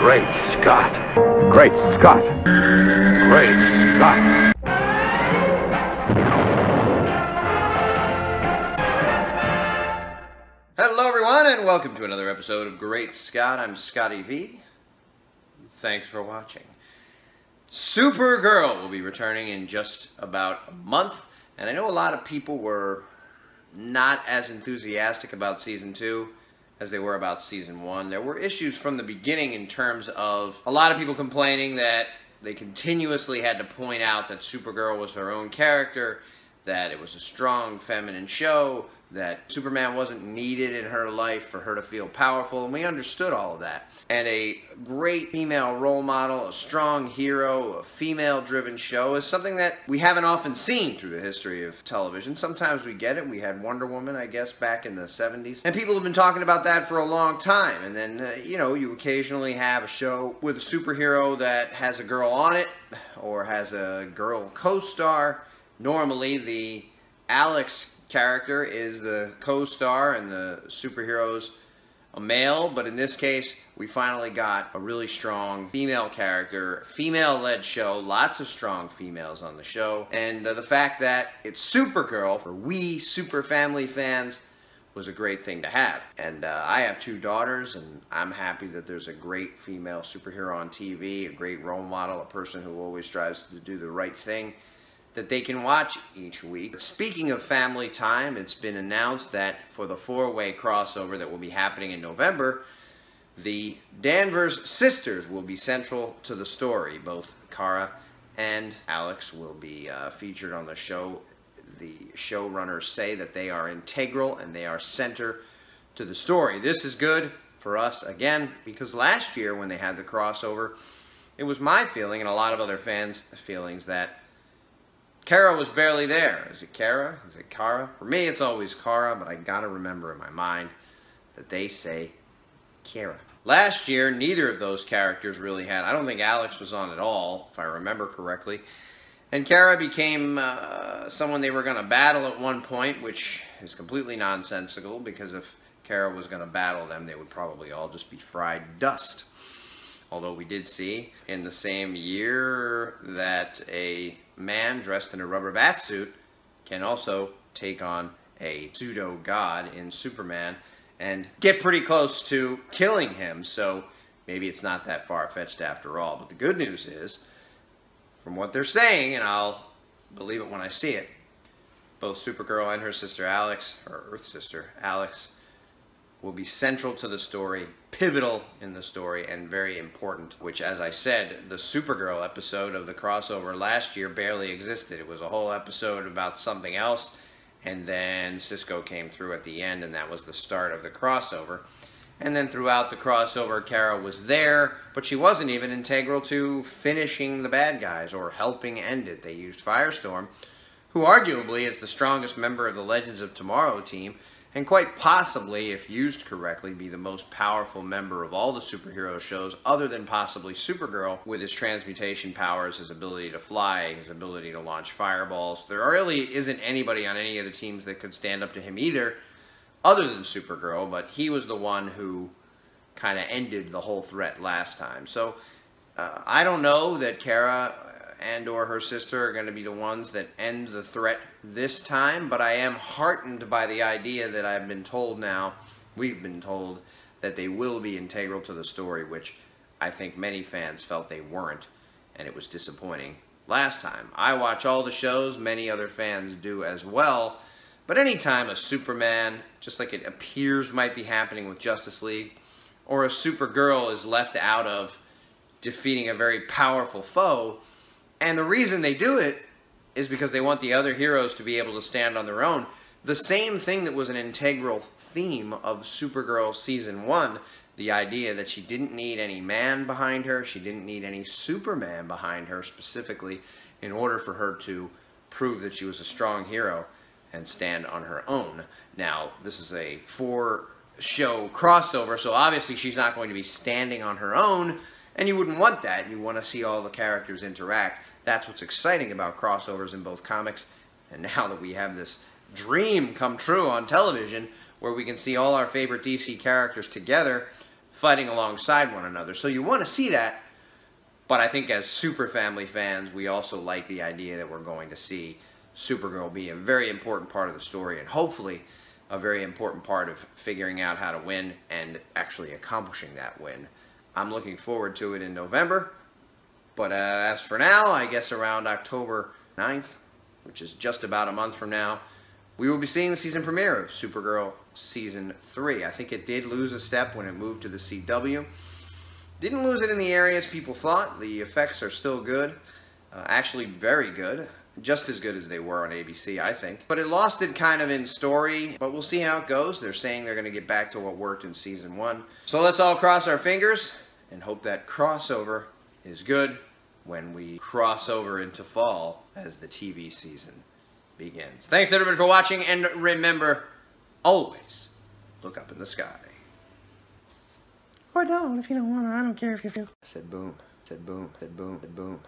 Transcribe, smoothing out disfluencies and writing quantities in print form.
Great Scott. Great Scott. Great Scott. Hello everyone and welcome to another episode of Great Scott. I'm Scotty V. Thanks for watching. Supergirl will be returning in just about a month, and I know a lot of people were not as enthusiastic about Season 2 as they were about Season 1. There were issues from the beginning in terms of a lot of people complaining that they continuously had to point out that Supergirl was her own character, that it was a strong feminine show, that Superman wasn't needed in her life for her to feel powerful, and we understood all of that. And a great female role model, a strong hero, a female-driven show is something that we haven't often seen through the history of television. Sometimes we get it. We had Wonder Woman, I guess, back in the 70s. And people have been talking about that for a long time. And then, you occasionally have a show with a superhero that has a girl on it, or has a girl co-star. Normally, the Alex character is the co-star and the superhero's a male, but in this case we finally got a really strong female character, female-led show, lots of strong females on the show, and the fact that it's Supergirl for we super family fans was a great thing to have. And I have two daughters, and I'm happy that there's a great female superhero on TV, a great role model, a person who always strives to do the right thing that they can watch each week. Speaking of family time, it's been announced that for the four-way crossover that will be happening in November, the Danvers sisters will be central to the story. Both Kara and Alex will be featured on the show. The showrunners say that they are integral and they are center to the story. This is good for us, again, because last year when they had the crossover, it was my feeling and a lot of other fans' feelings that Kara was barely there. Is it Kara? Is it Kara? For me, it's always Kara, but I gotta remember in my mind that they say Kara. Last year, neither of those characters really had. I don't think Alex was on at all, if I remember correctly. And Kara became someone they were going to battle at one point, which is completely nonsensical, because if Kara was going to battle them, they would probably all just be fried dust. Although we did see in the same year that a man dressed in a rubber bat suit can also take on a pseudo-god in Superman and get pretty close to killing him. So maybe it's not that far-fetched after all. But the good news is, from what they're saying, and I'll believe it when I see it, both Supergirl and her sister Alex, or Earth sister Alex, will be central to the story, pivotal in the story, and very important, which, as I said, the Supergirl episode of the crossover last year barely existed. It was a whole episode about something else, and then Cisco came through at the end, and that was the start of the crossover. And then throughout the crossover, Kara was there, but she wasn't even integral to finishing the bad guys or helping end it. They used Firestorm, who arguably is the strongest member of the Legends of Tomorrow team, and quite possibly, if used correctly, be the most powerful member of all the superhero shows, other than possibly Supergirl, with his transmutation powers, his ability to fly, his ability to launch fireballs. There really isn't anybody on any of the teams that could stand up to him either, other than Supergirl, but he was the one who kind of ended the whole threat last time. So, I don't know that Kara and or her sister are going to be the ones that end the threat this time, but I am heartened by the idea that I've been told now, we've been told, that they will be integral to the story, which I think many fans felt they weren't, and it was disappointing last time. I watch all the shows, many other fans do as well, but anytime a Superman, just like it appears might be happening with Justice League, or a Supergirl is left out of defeating a very powerful foe, and the reason they do it is because they want the other heroes to be able to stand on their own. The same thing that was an integral theme of Supergirl Season 1, the idea that she didn't need any man behind her, she didn't need any Superman behind her specifically, in order for her to prove that she was a strong hero and stand on her own. Now, this is a four-show crossover, so obviously she's not going to be standing on her own, and you wouldn't want that. You want to see all the characters interact. That's what's exciting about crossovers in both comics, and now that we have this dream come true on television, where we can see all our favorite DC characters together, fighting alongside one another. So you want to see that, but I think as Super Family fans, we also like the idea that we're going to see Supergirl be a very important part of the story, and hopefully a very important part of figuring out how to win and actually accomplishing that win. I'm looking forward to it in November, but as for now, I guess around October 9th, which is just about a month from now, we will be seeing the season premiere of Supergirl Season 3. I think it did lose a step when it moved to the CW. Didn't lose it in the areas people thought. The effects are still good, actually very good. Just as good as they were on ABC, I think. But it lost it kind of in story, but we'll see how it goes. They're saying they're going to get back to what worked in Season 1. So let's all cross our fingers and hope that crossover is good when we cross over into fall as the TV season begins. Thanks everybody for watching, and remember, always look up in the sky. Or don't if you don't want to. I don't care if you feel. I said boom, said boom, said boom, said boom.